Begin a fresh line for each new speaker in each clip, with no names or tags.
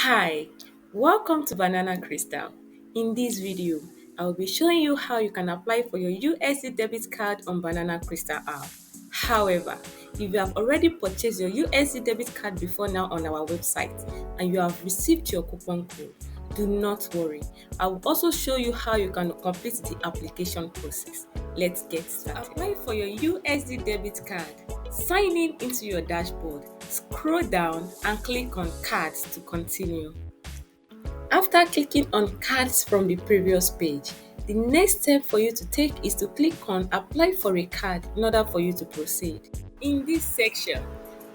Hi, welcome to BananaCrystal. In this video, I will be showing you how you can apply for your USD Debit Card on BananaCrystal app. However, if you have already purchased your USD Debit Card before now on our website and you have received your coupon code, do not worry. I will also show you how you can complete the application process. Let's get started. Apply for your USD Debit Card. Sign in into your dashboard, scroll down and click on Cards to continue. After clicking on Cards from the previous page, the next step for you to take is to click on Apply for a card in order for you to proceed. In this section,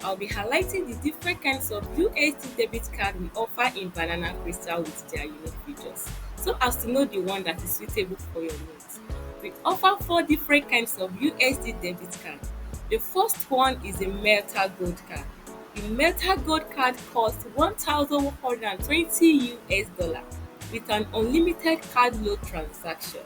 I'll be highlighting the different kinds of USD debit card we offer in BananaCrystal with their unique features, so as to know the one that is suitable for your needs. We offer 4 different kinds of USD debit card. The first one is a Melta Gold card. The Melta Gold card costs 1,120 US dollar with an unlimited card load transaction.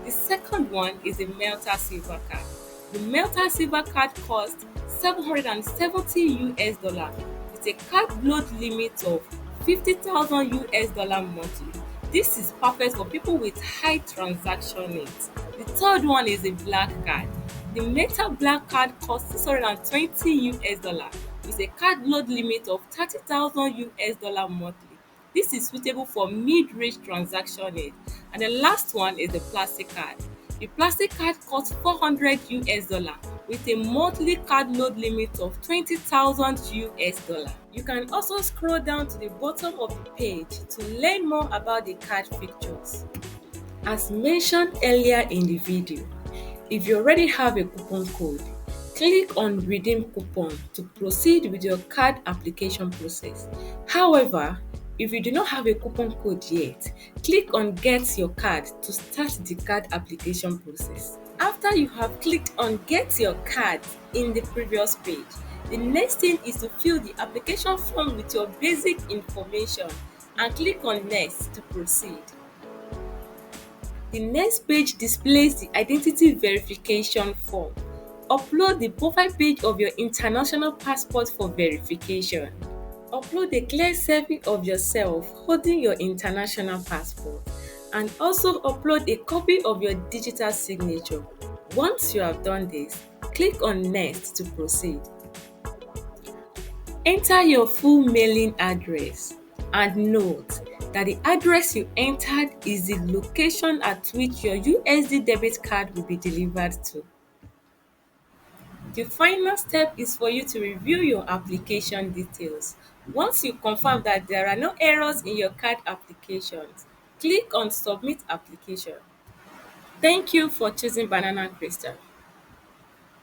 The second one is a Melta Silver card. The Melta Silver card costs 770 US dollar with a card load limit of 50,000 US dollar monthly. This is perfect for people with high transaction needs. The third one is a black card. The Meta Black card costs 620 US dollar with a card load limit of 30,000 US dollar monthly. This is suitable for mid-range transaction needs. And the last one is the plastic card. The plastic card costs 400 US dollar with a monthly card load limit of 20,000 US dollar. You can also scroll down to the bottom of the page to learn more about the card features. As mentioned earlier in the video, if you already have a coupon code, click on Redeem Coupon to proceed with your card application process. However, if you do not have a coupon code yet, click on Get Your Card to start the card application process. After you have clicked on Get Your Card in the previous page, the next thing is to fill the application form with your basic information and click on Next to proceed. The next page displays the identity verification form. Upload the profile page of your international passport for verification. Upload a clear selfie of yourself holding your international passport, and also upload a copy of your digital signature. Once you have done this, click on Next to proceed. Enter your full mailing address and note that the address you entered is the location at which your USD debit card will be delivered to. The final step is for you to review your application details. Once you confirm that there are no errors in your card applications, click on Submit Application. Thank you for choosing Banana Crystal.